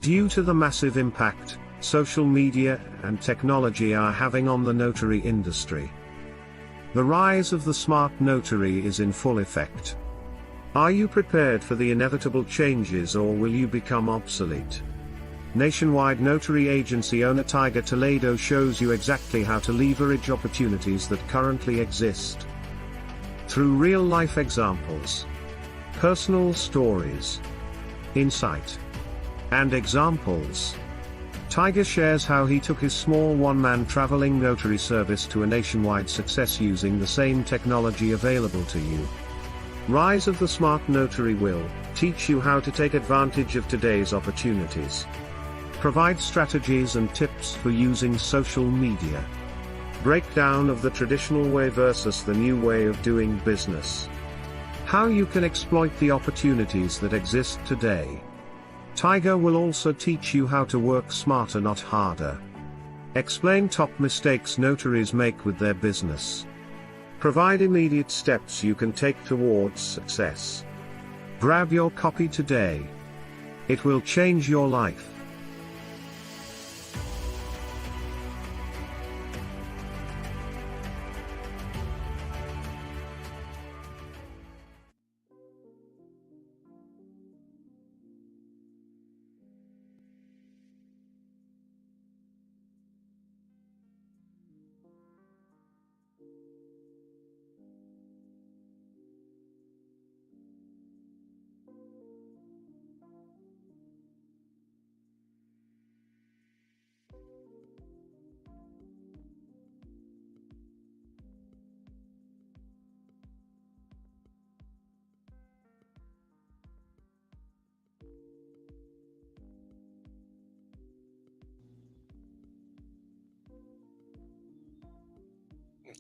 Due to the massive impact social media and technology are having on the notary industry, the rise of the smart notary is in full effect. Are you prepared for the inevitable changes, or will you become obsolete? Nationwide notary agency owner Tiger Toledo shows you exactly how to leverage opportunities that currently exist. Through real-life examples, personal stories, insight, and examples, Tiger shares how he took his small one-man traveling notary service to a nationwide success using the same technology available to you. Rise of the Smart Notary will teach you how to take advantage of today's opportunities, provide strategies and tips for using social media, breakdown of the traditional way versus the new way of doing business, how you can exploit the opportunities that exist today. Tiger will also teach you how to work smarter, not harder. Explain top mistakes notaries make with their business. Provide immediate steps you can take towards success. Grab your copy today. It will change your life.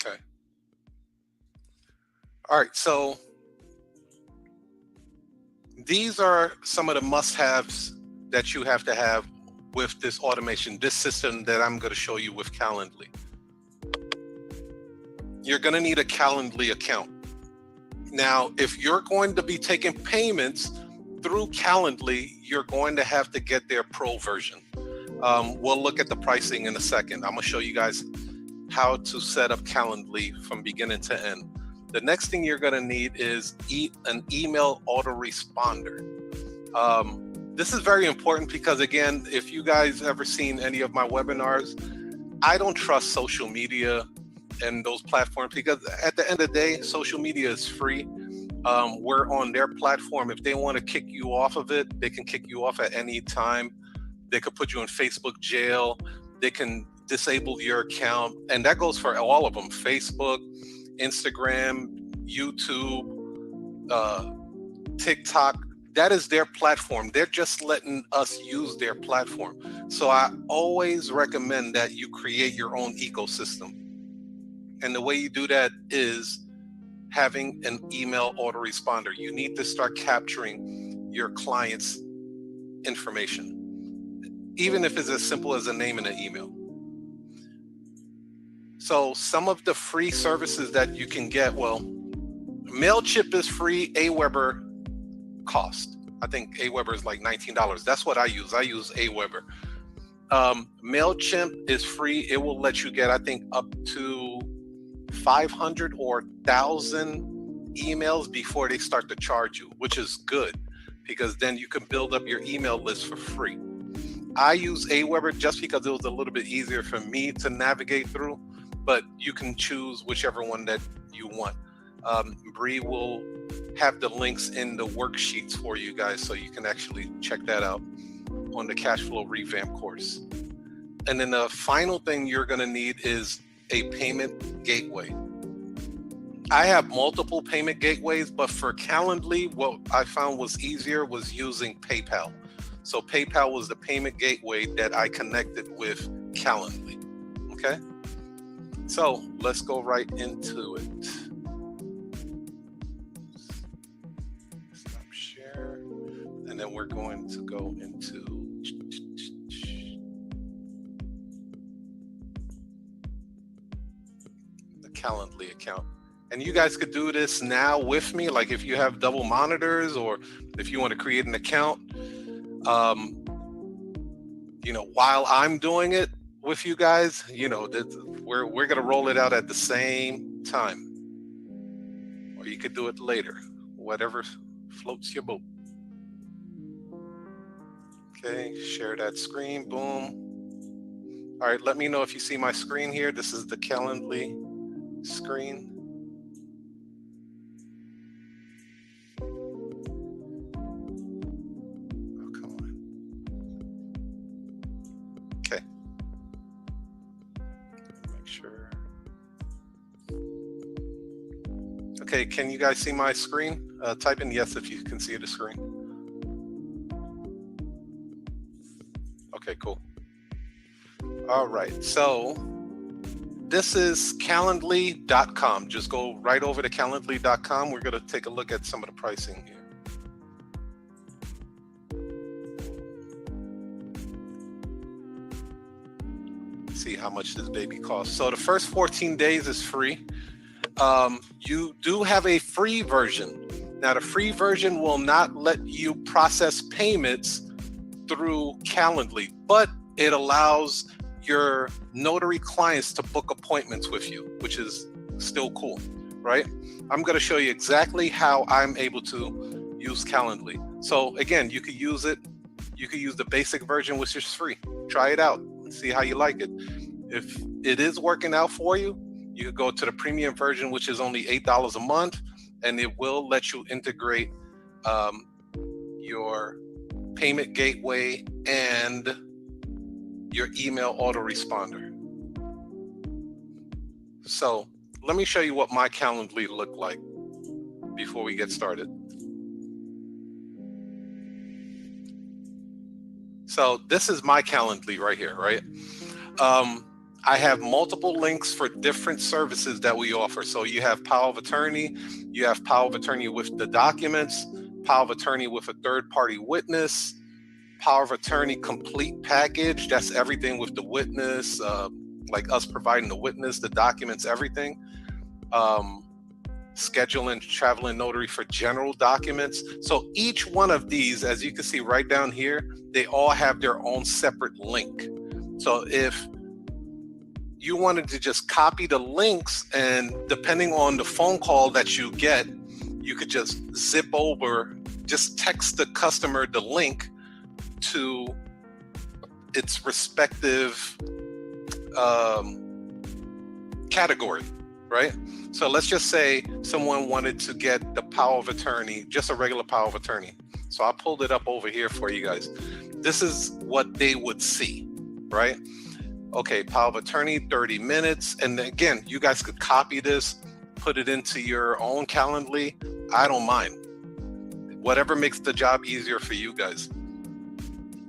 Okay. All right. So these are some of the must-haves that you have to have with this automation, this system that I'm going to show you with Calendly. You're going to need a Calendly account. Now, if you're going to be taking payments through Calendly, you're going to have to get their pro version. We'll look at the pricing in a second. I'm going to show you guys how to set up Calendly from beginning to end. The next thing you're going to need is an email autoresponder. This is very important because, again, if you guys ever seen any of my webinars, I don't trust social media and those platforms because at the end of the day, social media is free. We're on their platform. If they want to kick you off of it, they can kick you off at any time. They could put you in Facebook jail. They can disable your account. And that goes for all of them: Facebook, Instagram, YouTube, TikTok. That is their platform. They're just letting us use their platform. So I always recommend that you create your own ecosystem. And the way you do that is having an email autoresponder. You need to start capturing your client's information, even if it's as simple as a name and an email. So some of the free services that you can get, well, MailChimp is free. Aweber cost. I think Aweber is like $19. That's what I use. I use Aweber. MailChimp is free. It will let you get, I think, up to 500 or 1,000 emails before they start to charge you, which is good because then you can build up your email list for free. I use Aweber just because it was a little bit easier for me to navigate through, but you can choose whichever one that you want. Bree will have the links in the worksheets for you guys so you can actually check that out on the cash flow revamp course. And then the final thing you're going to need is a payment gateway. I have multiple payment gateways, but for Calendly, what I found was easier was using PayPal. So PayPal was the payment gateway that I connected with Calendly. Okay, so let's go right into it. Stop share, and then we're going to go into the Calendly account. And you guys could do this now with me, like if you have double monitors or if you want to create an account. while I'm doing it with you guys, we're gonna roll it out at the same time, or you could do it later, whatever floats your boat. Okay, share that screen, boom. All right, let me know if you see my screen here. This is the Calendly screen. Oh, come on. Okay. Make sure. Okay, can you guys see my screen? Type in yes if you can see the screen. Okay, cool. All right, so this is Calendly.com. Just go right over to Calendly.com. We're going to take a look at some of the pricing here. See how much this baby costs. So the first 14 days is free. You do have a free version. Now, the free version will not let you process payments through Calendly, but it allows your notary clients to book appointments with you, which is still cool, right? I'm going to show you exactly how I'm able to use Calendly. So again, you could use it. You could use the basic version, which is free. Try it out and see how you like it. If it is working out for you, you could go to the premium version, which is only $8 a month, and it will let you integrate your payment gateway and your email autoresponder. So let me show you what my Calendly looked like before we get started. So this is my Calendly right here, right? I have multiple links for different services that we offer. So you have power of attorney, you have power of attorney with the documents, power of attorney with a third-party witness, power of attorney complete package. That's everything with the witness, like us providing the witness, the documents, everything. Scheduling, traveling notary for general documents. So each one of these, as you can see right down here, they all have their own separate link. So if you wanted to just copy the links, and depending on the phone call that you get, you could just zip over, just text the customer the link to its respective category, right? So let's just say someone wanted to get the power of attorney, just a regular power of attorney. So I pulled it up over here for you guys. This is what they would see, right? Okay, power of attorney, 30 minutes. And again, you guys could copy this, put it into your own Calendly. I don't mind. Whatever makes the job easier for you guys.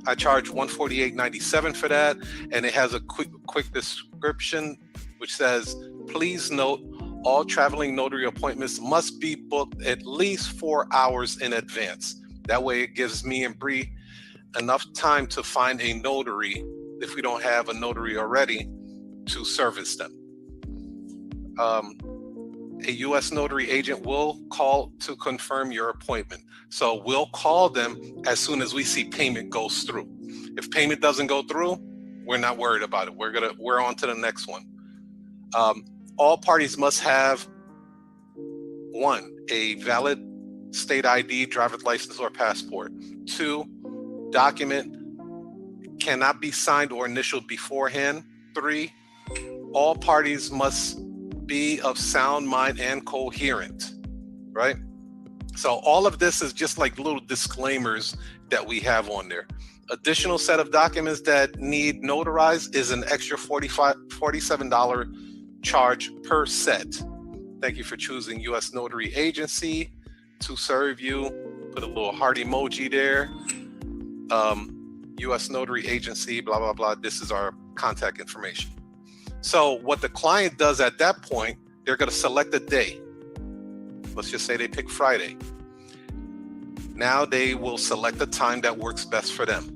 I charge $148.97 for that, and it has a quick description which says, please note, all traveling notary appointments must be booked at least 4 hours in advance. That way it gives me and Bree enough time to find a notary, if we don't have a notary already, to service them. A U.S. notary agent will call to confirm your appointment. So we'll call them as soon as we see payment goes through. If payment doesn't go through, we're not worried about it. We're on to the next one. All parties must have 1, a valid state ID, driver's license, or passport. 2, document cannot be signed or initialed beforehand. 3, all parties must be of sound mind and coherent, right? So all of this is just like little disclaimers that we have on there. Additional set of documents that need notarized is an extra $47 charge per set. Thank you for choosing U.S. Notary Agency to serve you. Put a little heart emoji there. U.S. Notary Agency, blah, blah, blah. This is our contact information. So what the client does at that point, they're going to select a day. Let's just say they pick Friday. Now they will select a time that works best for them.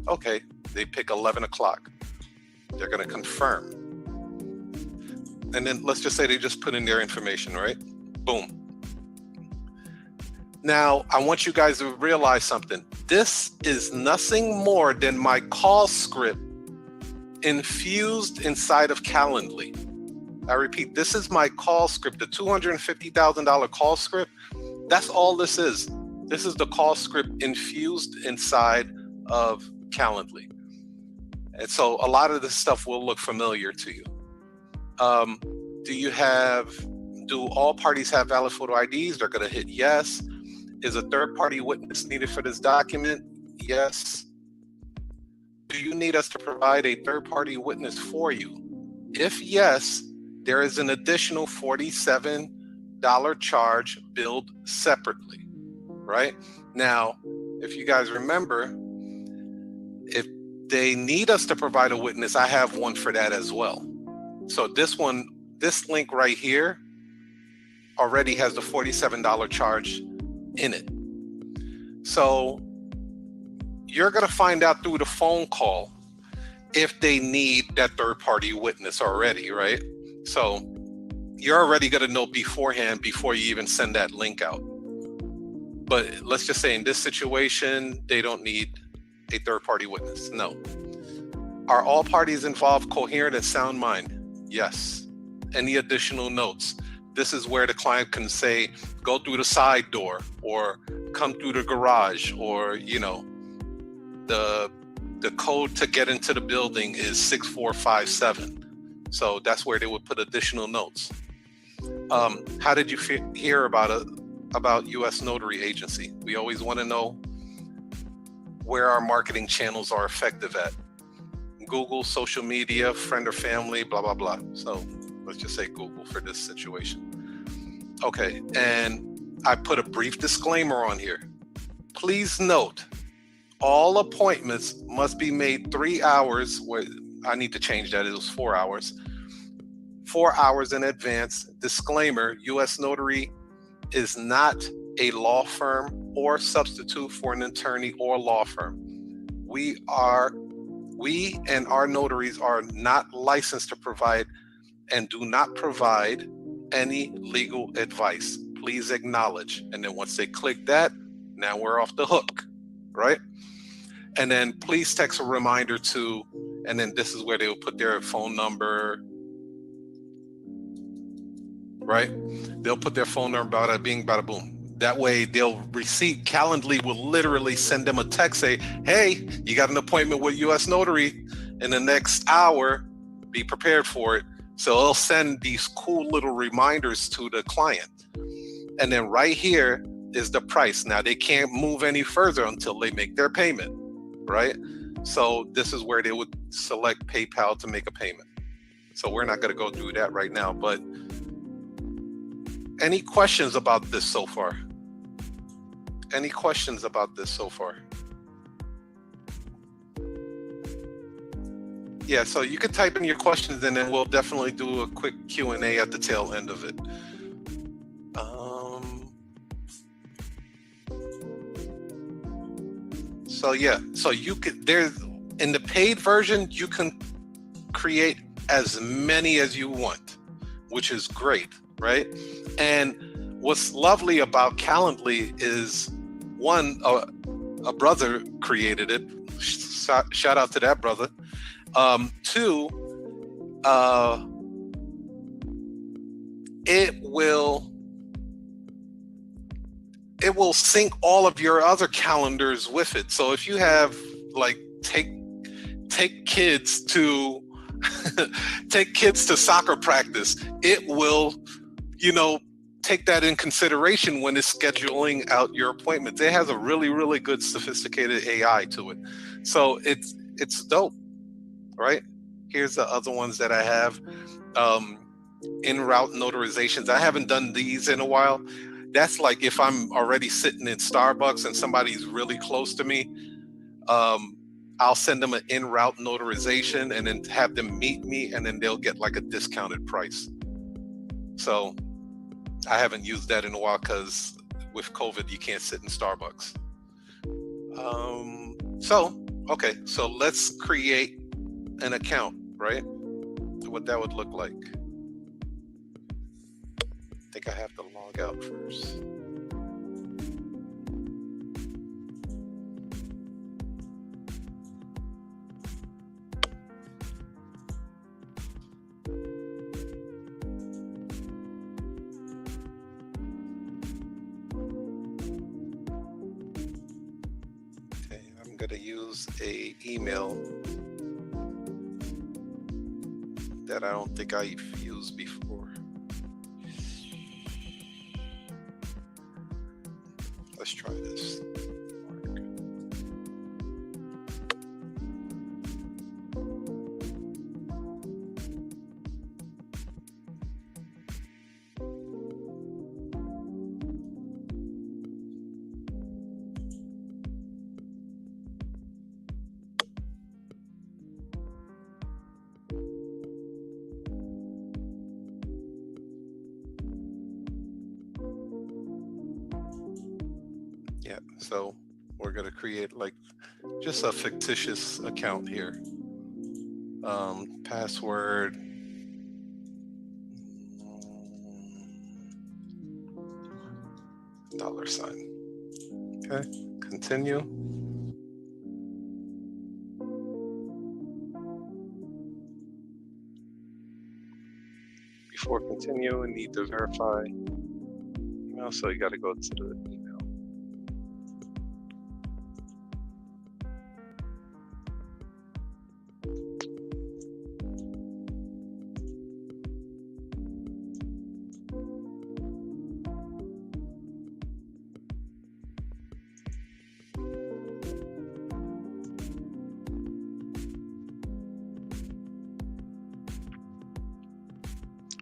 Okay, they pick 11 o'clock. They're going to confirm. And then let's just say they just put in their information, right? Boom. Now, I want you guys to realize something. This is nothing more than my call script infused inside of Calendly. I repeat, this is my call script, the $250,000 call script. That's all this is. This is the call script infused inside of Calendly. And so a lot of this stuff will look familiar to you. Do all parties have valid photo IDs? They're going to hit yes. Is a third-party witness needed for this document? Yes. Do you need us to provide a third-party witness for you? If yes, there is an additional $47 charge billed separately, right? Now, if you guys remember, if they need us to provide a witness, I have one for that as well. So this link right here already has the $47 charge in it. So you're going to find out through the phone call if they need that third-party witness already, right? So you're already going to know beforehand before you even send that link out. But let's just say in this situation, they don't need a third-party witness. No. Are all parties involved coherent and sound mind? Yes. Any additional notes? This is where the client can say, go through the side door or come through the garage, or, the code to get into the building is 6457. So that's where they would put additional notes. How did you hear about U.S. Notary Agency? We always want to know where our marketing channels are effective at. Google, social media, friend or family, blah, blah, blah. So let's just say Google for this situation. Okay, and I put a brief disclaimer on here. Please note, all appointments must be made 3 hours. I need to change that, it was 4 hours. 4 hours in advance. Disclaimer, U.S. Notary is not a law firm or substitute for an attorney or law firm. We and our notaries are not licensed to provide and do not provide any legal advice. Please acknowledge. And then once they click that, now we're off the hook, right? And then please text a reminder to, and then this is where they will put their phone number, right? They'll put their phone number, bada bing, bada boom. That way they'll receive, Calendly will literally send them a text, say, hey, you got an appointment with U.S. Notary in the next hour, be prepared for it. So they'll send these cool little reminders to the client. And then right here is the price. Now they can't move any further until they make their payment, right? So this is where they would select PayPal to make a payment. So we're not going to go through that right now, but any questions about this so far? Any questions about this so far? Yeah, so you can type in your questions and then we'll definitely do a quick Q&A at the tail end of it. So yeah, so you could, there's, in the paid version, you can create as many as you want, which is great, right? And what's lovely about Calendly is, one, a brother created it. Shout out to that brother. Two, it will sync all of your other calendars with it. So if you have, like, take kids to take kids to soccer practice, it will, take that in consideration when it's scheduling out your appointments. It has a really, really good sophisticated AI to it. So it's dope, right? Here's the other ones that I have. En route notarizations. I haven't done these in a while. That's like if I'm already sitting in Starbucks and somebody's really close to me, I'll send them an en route notarization and then have them meet me, and then they'll get like a discounted price. So I haven't used that in a while because with COVID, you can't sit in Starbucks. Okay, so let's create an account, right? What that would look like. I think I have to log out first. gonna use a email that I don't think I've used before. Let's try this. Yeah, so we're going to create like just a fictitious account here. Password. $. Okay, continue. Before continue, we need to verify email, so you got to go to the email.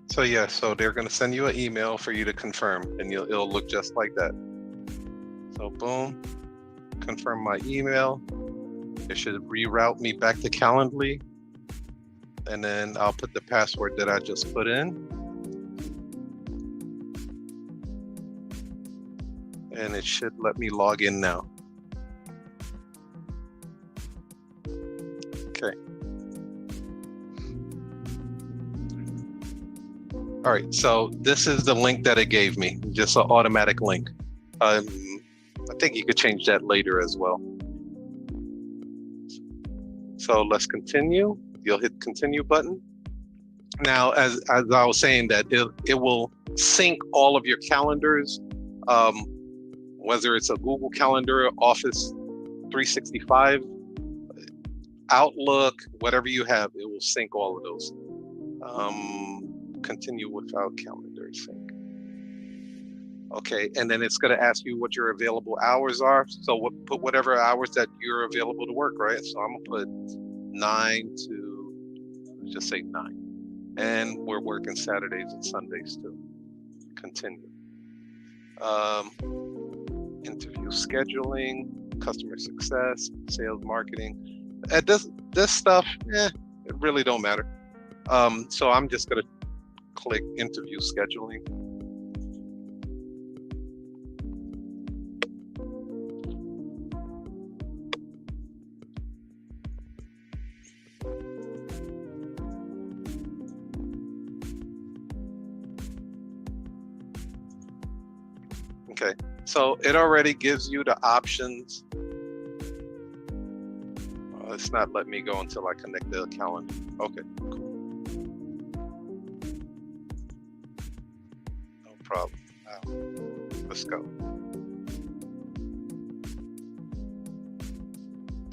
So yeah, so they're going to send you an email for you to confirm, and it'll look just like that. So boom, confirm my email. It should reroute me back to Calendly, and then I'll put the password that I just put in, and it should let me log in now. Okay. All right, so this is the link that it gave me, just an automatic link. I think you could change that later as well. So let's continue. You'll hit continue button. Now, as I was saying, that it will sync all of your calendars, whether it's a Google Calendar, Office 365, Outlook, whatever you have, it will sync all of those. Continue without calendar sync. Okay, and then it's going to ask you what your available hours are. So put whatever hours that you're available to work, right? So I'm going to put 9 to, let's just say 9. And we're working Saturdays and Sundays too. Continue. Interview scheduling, customer success, sales marketing. This stuff, it really don't matter. So I'm just going to click interview scheduling. Okay, so it already gives you the options. It's not letting me go until I connect the calendar. Okay, cool. No problem. Let's go.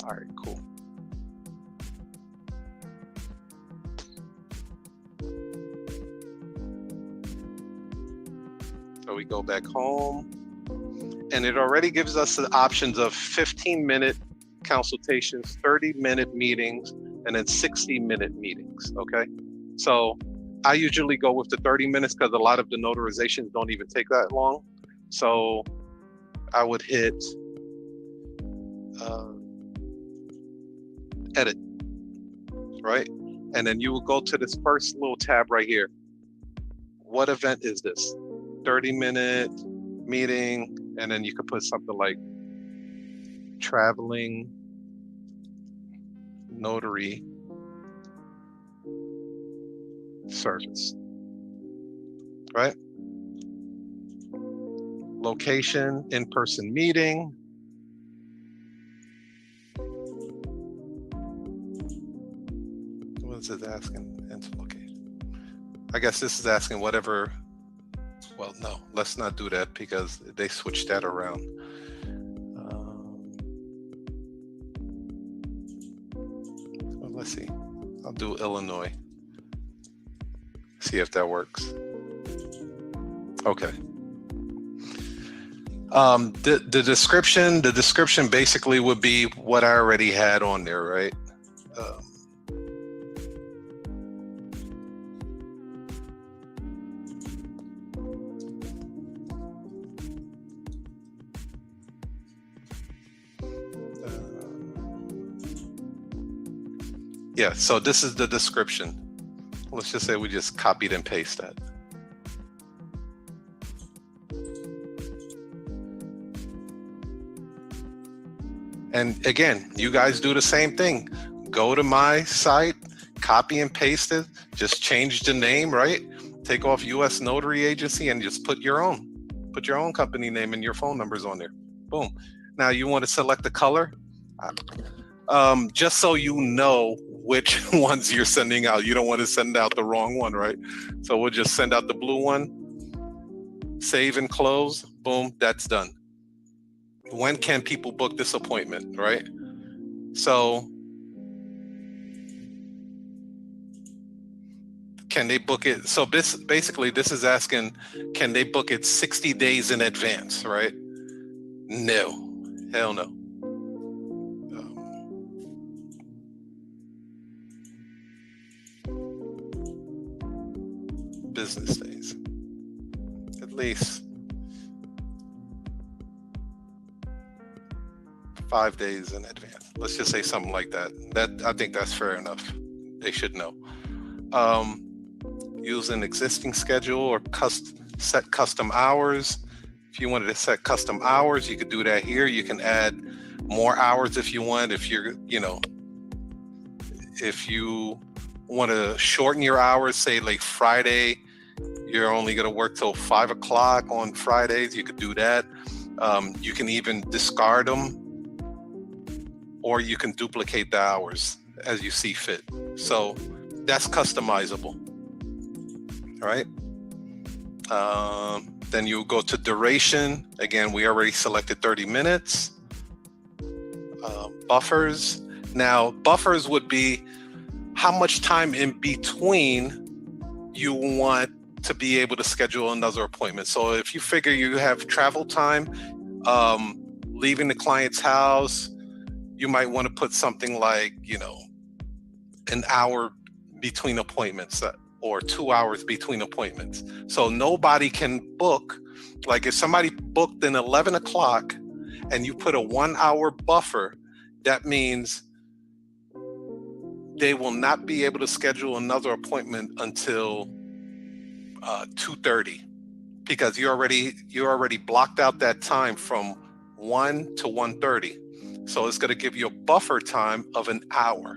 All right, cool. So we go back home, and it already gives us the options of 15-minute consultations, 30-minute meetings, and then 60-minute meetings, okay? So I usually go with the 30 minutes because a lot of the notarizations don't even take that long. So I would hit edit, right? And then you will go to this first little tab right here. What event is this? 30-minute meeting, and then you could put something like traveling notary service, right? Location, in-person meeting. What is it asking? Into location. I guess this is asking whatever. Well, no, let's not do that because they switched that around. Let's see. I'll do Illinois. See if that works. Okay. The description basically would be what I already had on there, right? Yeah, so this is the description. Let's just say we just copied and paste that. And again, you guys do the same thing. Go to my site, copy and paste it, just change the name, right? Take off US Notary Agency and just put your own company name and your phone numbers on there. Boom. Now you want to select the color. Just so you know which ones you're sending out. You don't want to send out the wrong one, right? So we'll just send out the blue one, save and close, boom, that's done. When can people book this appointment, right? So can they book it? So this is asking, can they book it 60 days in advance, right? No, hell no. Business days, at least 5 days in advance. Let's just say something like that. I think that's fair enough. They should know. Use an existing schedule or set custom hours. If you wanted to set custom hours, you could do that here. You can add more hours if you want. If you're, if you want to shorten your hours, say like Friday, you're only going to work till 5 o'clock on Fridays, you could do that. You can even discard them, or you can duplicate the hours as you see fit. So that's customizable. All right. Then you go to duration. Again, we already selected 30 minutes. Buffers. Now, buffers would be how much time in between you want to be able to schedule another appointment. So if you figure you have travel time, leaving the client's house, you might want to put something like, an hour between appointments or 2 hours between appointments. So nobody can book, like if somebody booked in 11 o'clock and you put a 1 hour buffer, that means they will not be able to schedule another appointment until 2:30, because you already blocked out that time from 1 to 1:30. So it's going to give you a buffer time of an hour.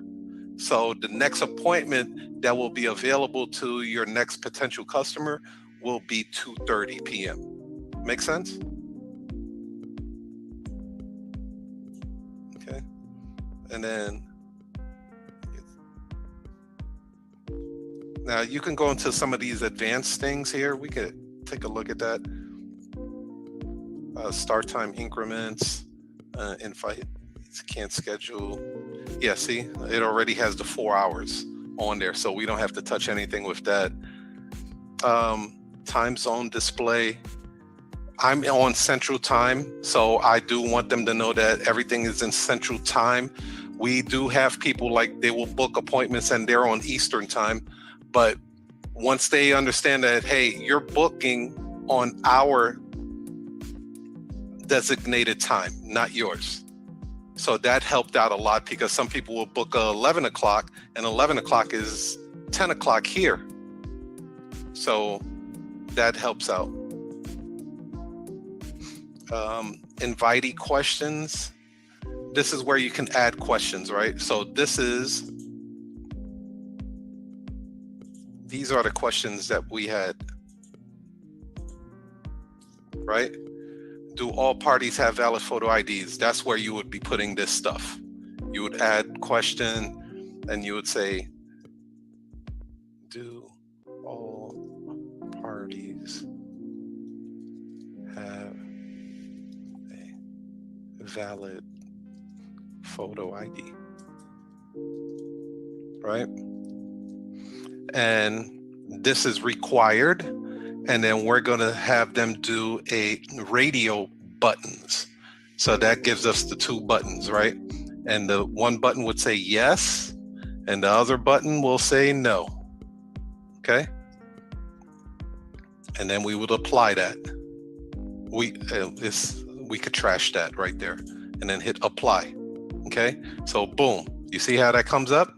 So the next appointment that will be available to your next potential customer will be 2:30 p.m. Make sense? Okay. And then now you can go into some of these advanced things here. We could take a look at that. Start time increments, invite, can't schedule. Yeah, see, it already has the 4 hours on there, so we don't have to touch anything with that. Time zone display. I'm on Central Time, so I do want them to know that everything is in Central Time. We do have people like they will book appointments and they're on Eastern Time, but once they understand that, hey, you're booking on our designated time, not yours. So that helped out a lot, because some people will book 11 o'clock and 11 o'clock is 10 o'clock here. So that helps out. Invitee questions. This is where you can add questions, right? So these are the questions that we had, right? Do all parties have valid photo IDs? That's where you would be putting this stuff. You would add question and you would say, do all parties have a valid photo ID? right? And this is required. And then we're going to have them do a radio buttons. So that gives us the 2 buttons, right? And the one button would say yes, and the other button will say no. Okay? And then we would apply that. We could trash that right there and then hit apply. Okay? So boom. You see how that comes up?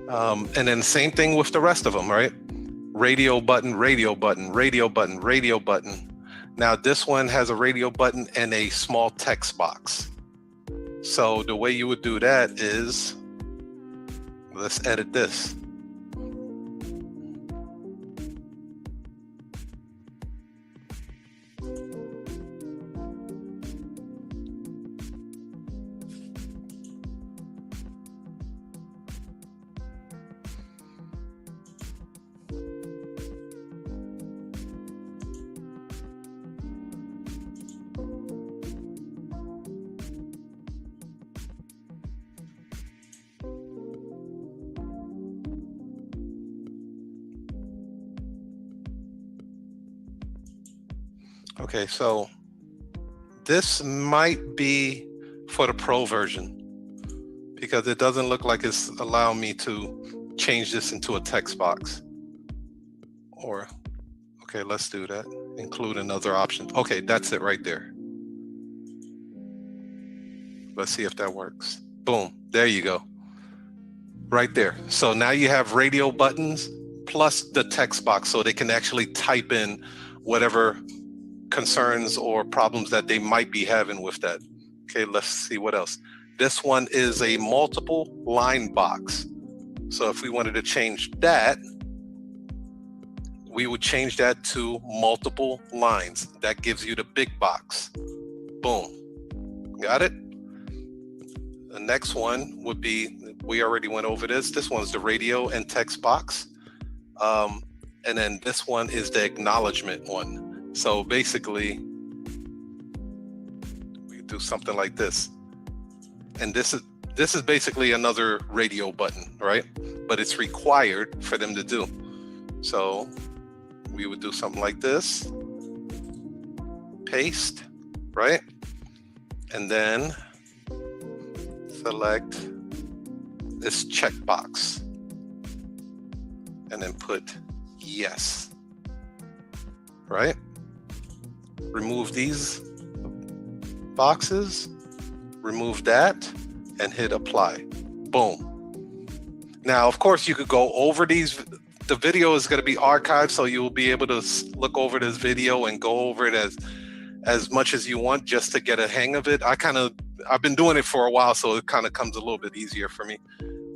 And then same thing with the rest of them, right? Radio button, radio button, radio button, radio button. Now this one has a radio button and a small text box. So the way you would do that is, let's edit this. Okay, so this might be for the pro version because it doesn't look like it's allowing me to change this into a text box. Or, okay, let's do that. Include another option. Okay, that's it right there. Let's see if that works. Boom, there you go. Right there. So now you have radio buttons plus the text box so they can actually type in whatever concerns or problems that they might be having with that. Okay, let's see what else. This one is a multiple line box. So if we wanted to change that, we would change that to multiple lines. That gives you the big box. Boom. Got it? The next one would be, we already went over this. This one's the radio and text box. And then this one is the acknowledgement one. So basically, we do something like this. And this is basically another radio button, right? But it's required for them to do. So we would do something like this. Paste, right? And then select this checkbox. And then put yes, right? Remove these boxes, remove that, and hit apply. Boom. Now, of course, you could go over these. The video is going to be archived, so you'll be able to look over this video and go over it as much as you want just to get a hang of it. I've been doing it for a while, so it kind of comes a little bit easier for me.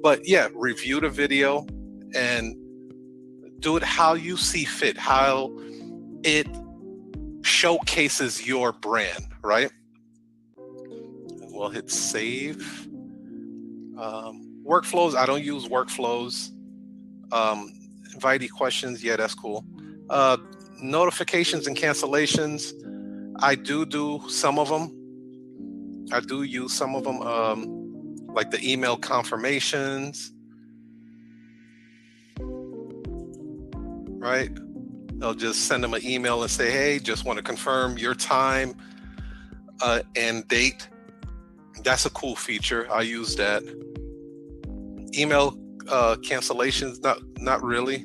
But yeah, review the video and do it how you see fit, how it showcases your brand, right? And we'll hit save. Workflows, I don't use workflows. Invitee questions, yeah, that's cool. Notifications and cancellations, I do some of them. I do use some of them, like the email confirmations, right? They'll just send them an email and say, hey, just want to confirm your time and date. That's a cool feature. I use that. Email cancellations, not really.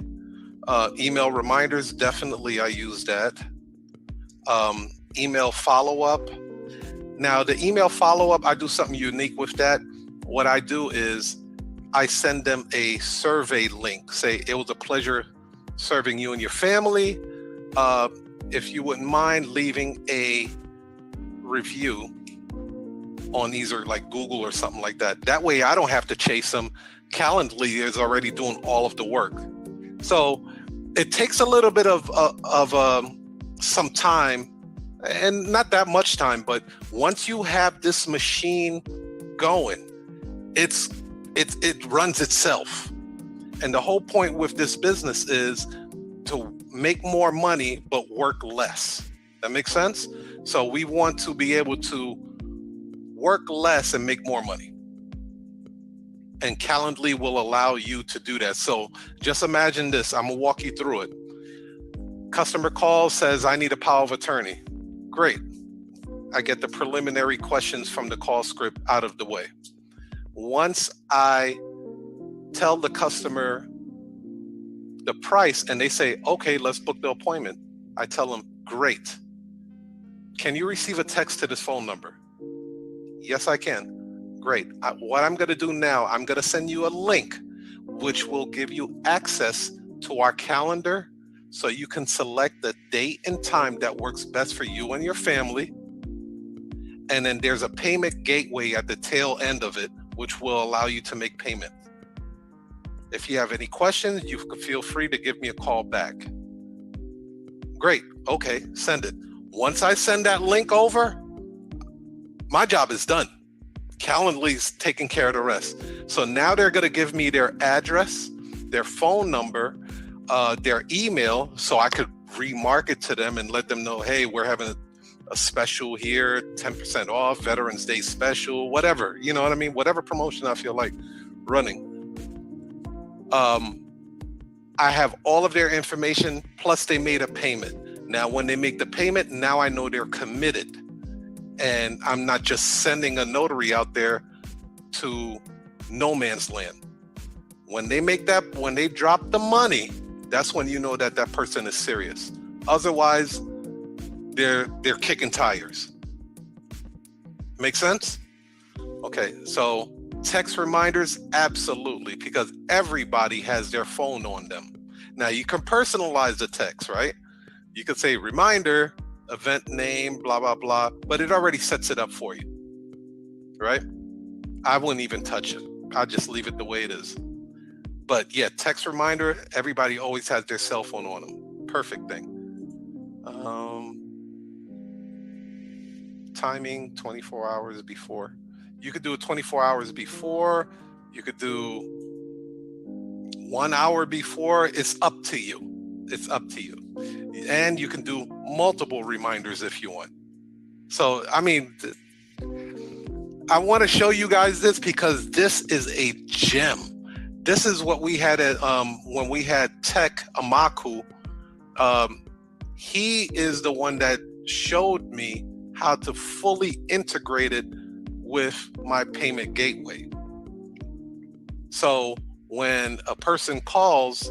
Email reminders, definitely I use that. Email follow-up. Now the email follow-up, I do something unique with that. What I do is I send them a survey link. Say, it was a pleasure serving you and your family. If you wouldn't mind leaving a review on either like Google or something like that. That way I don't have to chase them. Calendly is already doing all of the work. So it takes a little bit of some time, and not that much time, but once you have this machine going, it runs itself. And the whole point with this business is to make more money, but work less. That makes sense? So we want to be able to work less and make more money. And Calendly will allow you to do that. So just imagine this. I'm gonna walk you through it. Customer calls, says, I need a power of attorney. Great. I get the preliminary questions from the call script out of the way. Once I tell the customer the price and they say, okay, let's book the appointment, I tell them, great. Can you receive a text to this phone number? Yes, I can. Great. What I'm going to do now, I'm going to send you a link which will give you access to our calendar so you can select the date and time that works best for you and your family. And then there's a payment gateway at the tail end of it, which will allow you to make payment. If you have any questions, you can feel free to give me a call back. Great. Okay, send it. Once I send that link over, my job is done. Calendly's taking care of the rest. So now they're going to give me their address, their phone number, their email, so I could remarket to them and let them know, hey, we're having a special here, 10% off, Veterans Day special, whatever, you know what I mean? Whatever promotion I feel like running. I have all of their information, plus they made a payment. Now, when they make the payment, now I know they're committed. And I'm not just sending a notary out there to no man's land. When they drop the money, that's when you know that that person is serious. Otherwise, they're kicking tires. Make sense? Okay, so text reminders, absolutely, because everybody has their phone on them. Now you can personalize the text, right? You could say reminder, event name, blah, blah, blah, but it already sets it up for you, right? I wouldn't even touch it. I'll just leave it the way it is. But yeah, text reminder, everybody always has their cell phone on them. Perfect thing. Timing, 24 hours before. You could do it 24 hours before. You could do 1 hour before. It's up to you. It's up to you. And you can do multiple reminders if you want. So, I mean, I want to show you guys this because this is a gem. This is what we had at when we had Tech Amaku. He is the one that showed me how to fully integrate it with my payment gateway. So when a person calls,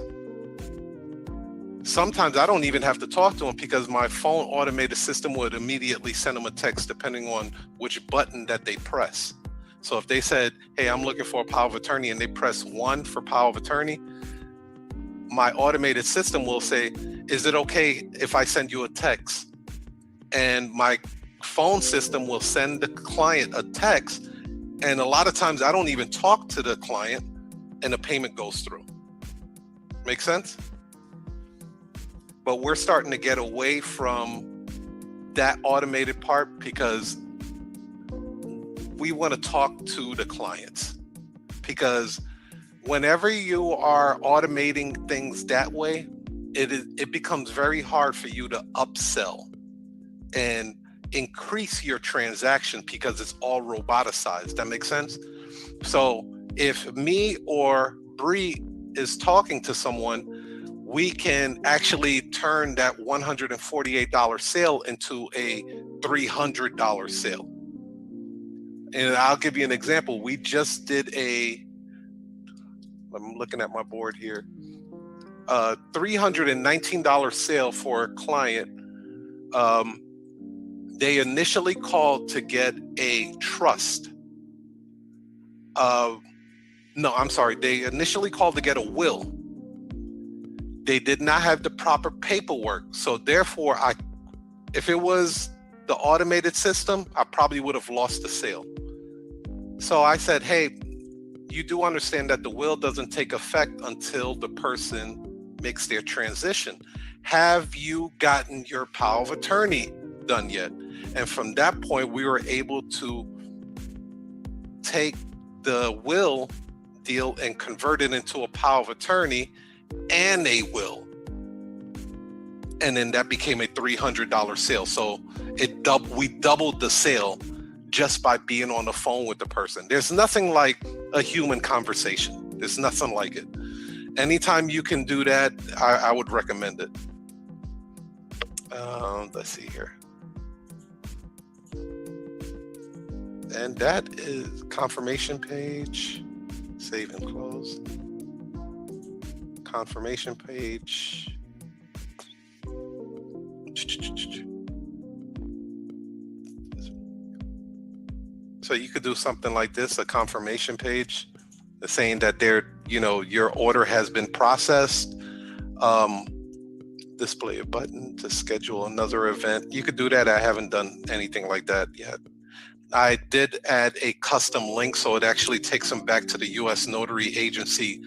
sometimes I don't even have to talk to them because my phone automated system would immediately send them a text depending on which button that they press. So if they said, hey, I'm looking for a power of attorney, and they press 1 for power of attorney, my automated system will say, is it okay if I send you a text? And my phone system will send the client a text. And a lot of times I don't even talk to the client and the payment goes through. Make sense? But we're starting to get away from that automated part because we want to talk to the clients. Because whenever you are automating things that way, it becomes very hard for you to upsell and increase your transaction because it's all roboticized. That makes sense? So if me or Bree is talking to someone, we can actually turn that $148 sale into a $300 sale. And I'll give you an example. We just did I'm looking at my board here, a $319 sale for a client. They initially called to get a trust. They initially called to get a will. They did not have the proper paperwork. So therefore, if it was the automated system, I probably would have lost the sale. So I said, hey, you do understand that the will doesn't take effect until the person makes their transition. Have you gotten your power of attorney done yet? And from that point, we were able to take the will deal and convert it into a power of attorney and a will. And then that became a $300 sale. So we doubled the sale just by being on the phone with the person. There's nothing like a human conversation. There's nothing like it. Anytime you can do that, I would recommend it. Let's see here. And that is confirmation page. Save and close. Confirmation page. So you could do something like this, a confirmation page, saying that your order has been processed. Display a button to schedule another event. You could do that. I haven't done anything like that yet. I did add a custom link, so it actually takes them back to the U.S. Notary Agency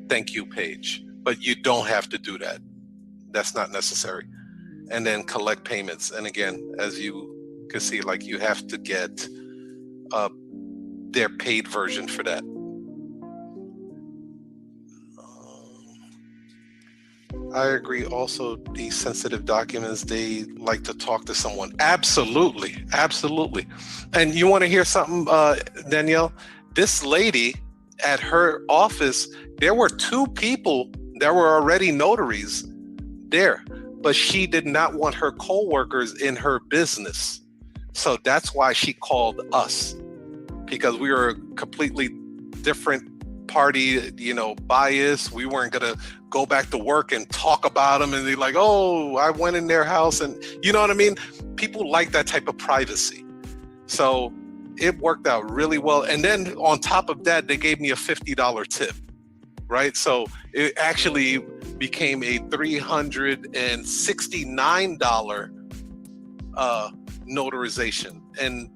thank you page. But you don't have to do that. That's not necessary. And then collect payments. And again, as you can see, like, you have to get their paid version for that. I agree. Also, these sensitive documents, they like to talk to someone. Absolutely. Absolutely. And you want to hear something, Danielle? This lady at her office, there were 2 people that were already notaries there, but she did not want her coworkers in her business. So that's why she called us, because we were a completely different party, bias. We weren't going to go back to work and talk about them and they're like, oh, I went in their house, and you know what I mean? People like that type of privacy. So it worked out really well. And then on top of that, they gave me a $50 tip, right? So it actually became a $369 notarization. And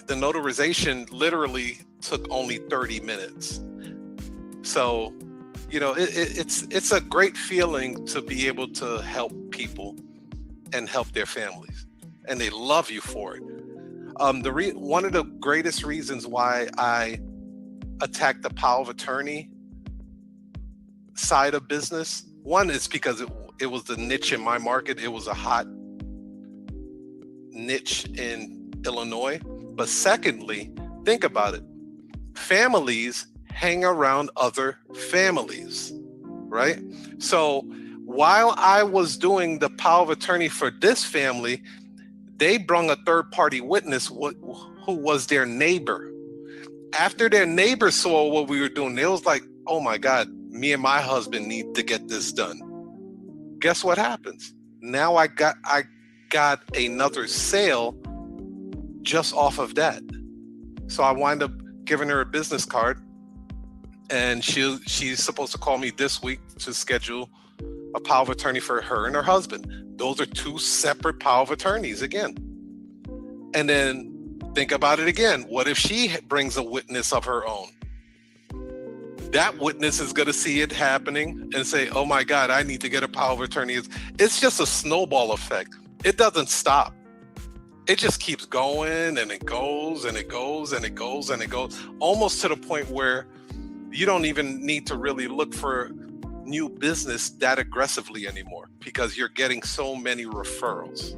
the notarization literally took only 30 minutes. So, it's a great feeling to be able to help people and help their families, and they love you for it. One of the greatest reasons why I attacked the power of attorney side of business, one is because it was the niche in my market. It was a hot niche in Illinois. But secondly, think about it. Families hang around other families, right? So while I was doing the power of attorney for this family, they brung a third-party witness who was their neighbor. After their neighbor saw what we were doing, they was like, oh my God, me and my husband need to get this done. Guess what happens? Now I got another sale just off of that. So I wind up giving her a business card, and she's supposed to call me this week to schedule a power of attorney for her and her husband. Those are 2 separate power of attorneys again. And then think about it again. What if she brings a witness of her own? That witness is going to see it happening and say, oh my God, I need to get a power of attorney. It's just a snowball effect. It doesn't stop. It just keeps going, and it goes and it goes and it goes and it goes, almost to the point where you don't even need to really look for new business that aggressively anymore, because you're getting so many referrals.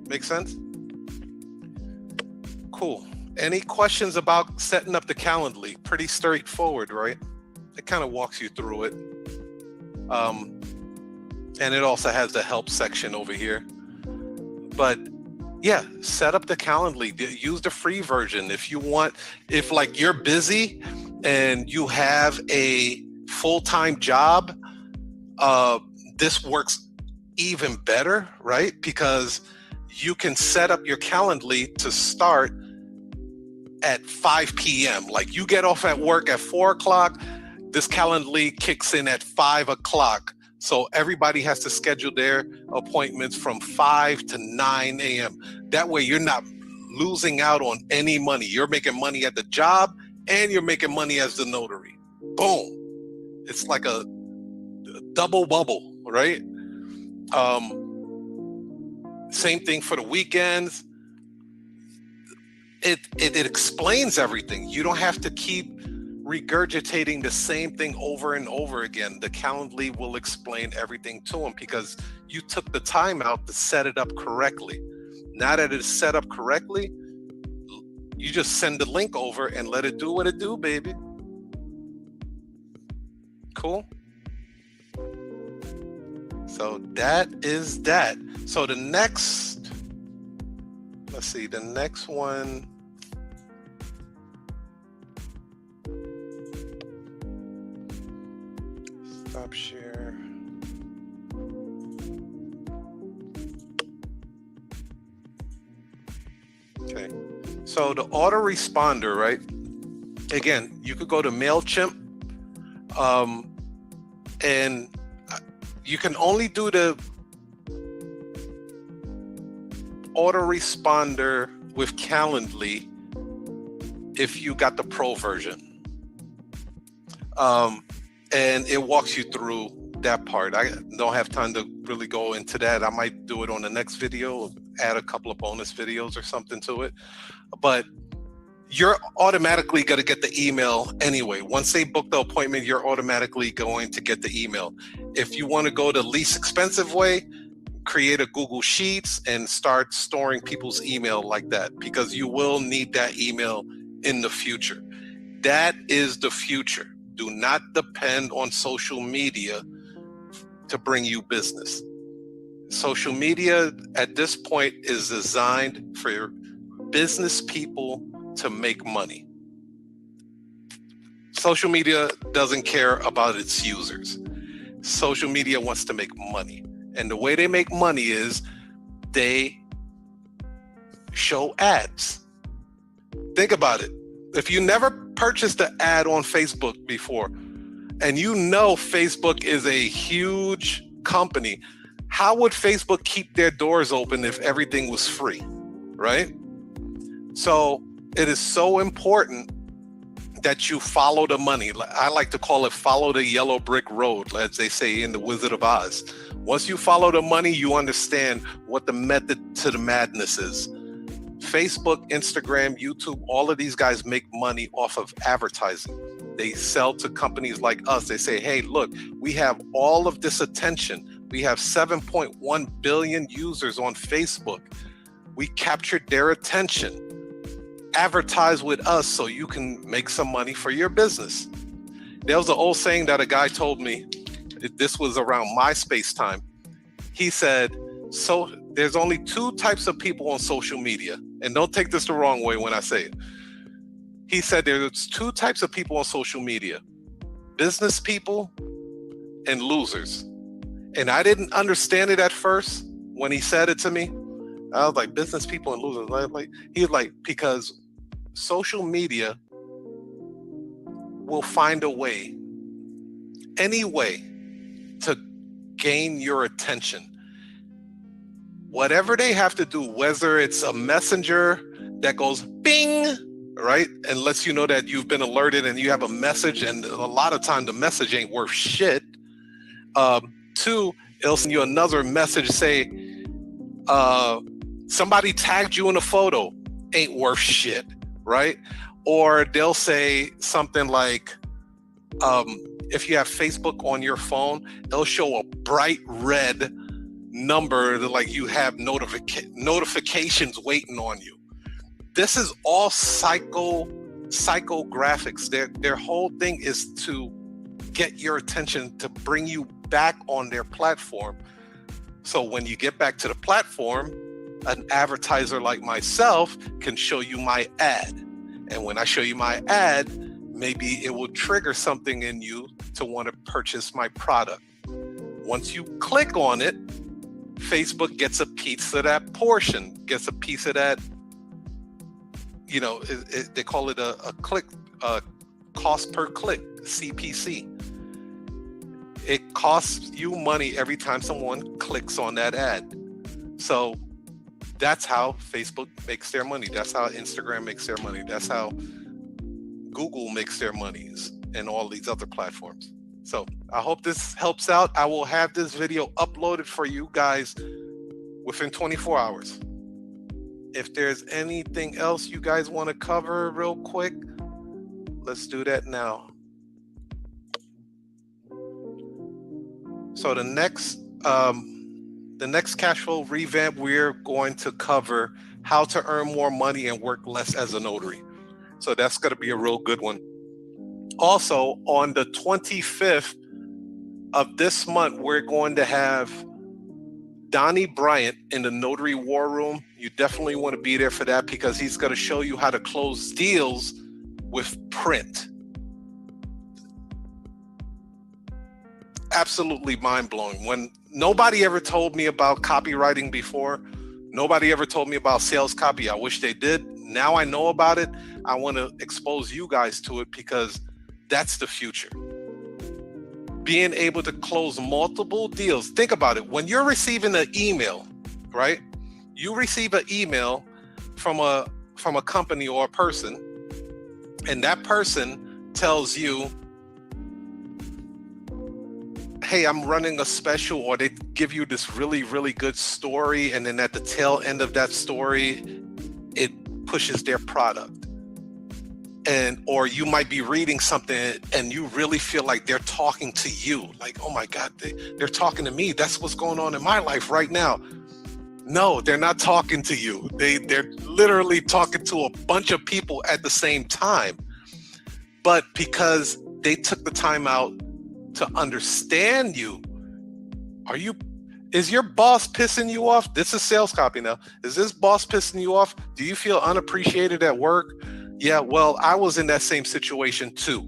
Make sense? Cool. Any questions about setting up the Calendly? Pretty straightforward, right? It kind of walks you through it. And it also has the help section over here. But yeah, set up the Calendly. Use the free version if you want. If like you're busy and you have a full-time job, this works even better, right? Because you can set up your Calendly to start at 5 p.m. Like you get off at work at 4 o'clock, this Calendly kicks in at 5 o'clock. So everybody has to schedule their appointments from 5 to 9 a.m. That way you're not losing out on any money. You're making money at the job and you're making money as the notary. Boom. It's like a double bubble, right? Same thing for the weekends. It explains everything. You don't have to keep regurgitating the same thing over and over again. The Calendly will explain everything to them because you took the time out to set it up correctly. Now that it's set up correctly, you just send the link over and let it do what it do, baby. Cool. So that is that. So the next, let's see, the next one. Stop share. Okay. So the autoresponder, right? Again, you could go to MailChimp, and you can only do the autoresponder with Calendly if you got the pro version. And it walks you through that part. I don't have time to really go into that. I might do it on the next video, add a couple of bonus videos or something to it. But you're automatically going to get the email anyway. Once they book the appointment, you're automatically going to get the email. If you want to go the least expensive way, create a Google Sheets and start storing people's email like that, because you will need that email in the future. That is the future. Do not depend on social media to bring you business. Social media at this point is designed for business people to make money. Social media doesn't care about its users. Social media wants to make money. And the way they make money is they show ads. Think about it. If you never purchased an ad on Facebook before, and you know Facebook is a huge company, how would Facebook keep their doors open if everything was free, right? So it is so important that you follow the money. I like to call it follow the yellow brick road, as they say in The Wizard of Oz. Once you follow the money, you understand what the method to the madness is. Facebook, Instagram, YouTube, all of these guys make money off of advertising. They sell to companies like us. They say, hey, look, we have all of this attention. We have 7.1 billion users on Facebook. We captured their attention. Advertise with us so you can make some money for your business. There was an old saying that a guy told me. This was around MySpace time. He said, so there's only two types of people on social media. And don't take this the wrong way when I say it. He said there's two types of people on social media: business people and losers. And I didn't understand it at first when he said it to me. I was like, business people and losers. He was like, because social media will find a way, any way, to gain your attention. Whatever they have to do, whether it's a messenger that goes bing, right, and lets you know that you've been alerted and you have a message, and a lot of time the message ain't worth shit. Two, it'll send you another message, say, somebody tagged you in a photo, ain't worth shit, right? Or they'll say something like, if you have Facebook on your phone, it'll show a bright red number that like you have notifications waiting on you. This is all psychographics. Their whole thing is to get your attention, to bring you back on their platform. So when you get back to the platform, an advertiser like myself can show you my ad. And when I show you my ad, maybe it will trigger something in you to want to purchase my product. Once you click on it, Facebook gets a piece of that portion, gets a piece of that, you know, they call it a click, cost per click, CPC. It costs you money every time someone clicks on that ad. So that's how Facebook makes their money. That's how Instagram makes their money. That's how Google makes their monies, and all these other platforms. So I hope this helps out. I will have this video uploaded for you guys within 24 hours. If there's anything else you guys want to cover real quick, let's do that now. So the next The next cash flow revamp, we're going to cover how to earn more money and work less as a notary. So that's going to be a real good one. Also, on the 25th of this month, we're going to have Donnie Bryant in the Notary War Room. You definitely want to be there for that, because he's going to show you how to close deals with print. Absolutely mind-blowing. When nobody ever told me about copywriting before, nobody ever told me about sales copy. I wish they did. Now I know about it. I want to expose you guys to it, because that's the future. Being able to close multiple deals. Think about it. When you're receiving an email, right? You receive an email from a company or a person, and that person tells you, hey, I'm running a special, or they give you this really, really good story, and then at the tail end of that story, it pushes their product. Or you might be reading something and you really feel like they're talking to you. Like, oh my God, they're talking to me. That's what's going on in my life right now. No, they're not talking to you. They're literally talking to a bunch of people at the same time. But because they took the time out to understand you, is your boss pissing you off? This is sales copy now. Is this boss pissing you off? Do you feel unappreciated at work? Yeah, well, I was in that same situation too.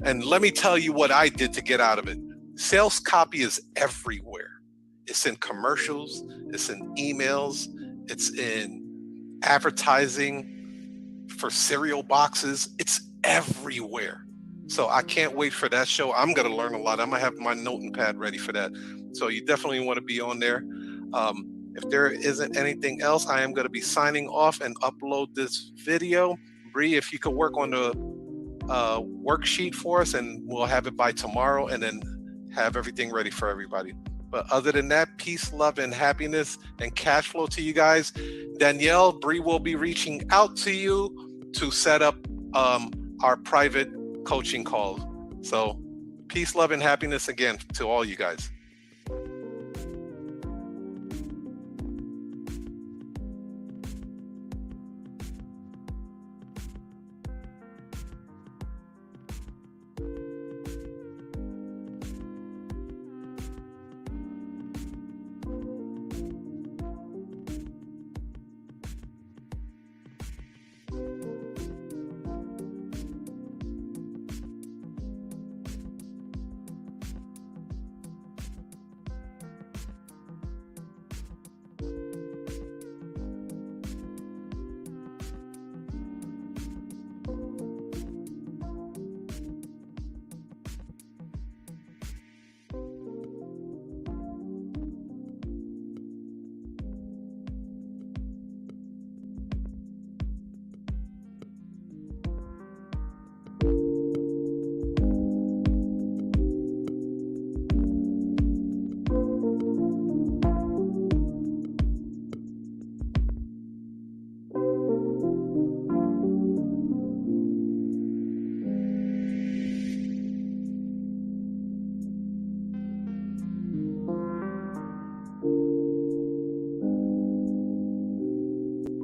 And let me tell you what I did to get out of it. Sales copy is everywhere. It's in commercials, it's in emails, it's in advertising for cereal boxes. It's everywhere. So I can't wait for that show. I'm going to learn a lot. I'm going to have my note and pad ready for that. So you definitely want to be on there. If there isn't anything else, I am going to be signing off and upload this video. Bree, if you could work on the worksheet for us, and we'll have it by tomorrow, and then have everything ready for everybody. But other than that, peace, love, and happiness and cash flow to you guys. Danielle, Bree will be reaching out to you to set up our private coaching calls. So peace, love, and happiness again to all you guys.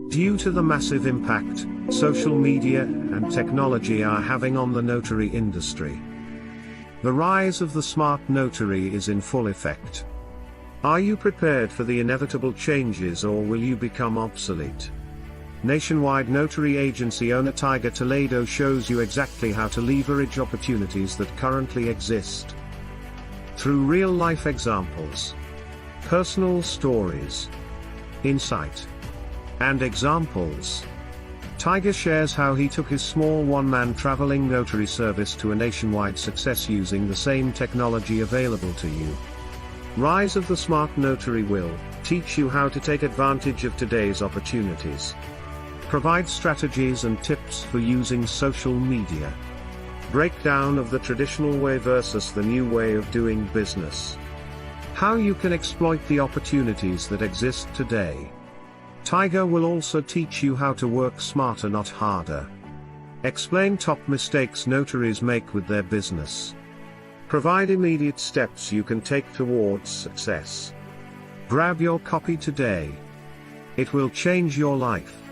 Due to the massive impact social media and technology are having on the notary industry, the rise of the smart notary is in full effect. Are you prepared for the inevitable changes, or will you become obsolete? Nationwide notary agency owner Tiger Toledo shows you exactly how to leverage opportunities that currently exist. Through real-life examples, personal stories, insight, and examples, Tiger shares how he took his small one-man traveling notary service to a nationwide success using the same technology available to you. Rise of the Smart Notary will teach you how to take advantage of today's opportunities. Provide strategies and tips for using social media. Breakdown of the traditional way versus the new way of doing business. How you can exploit the opportunities that exist today. Tiger will also teach you how to work smarter, not harder. Explain top mistakes notaries make with their business. Provide immediate steps you can take towards success. Grab your copy today. It will change your life.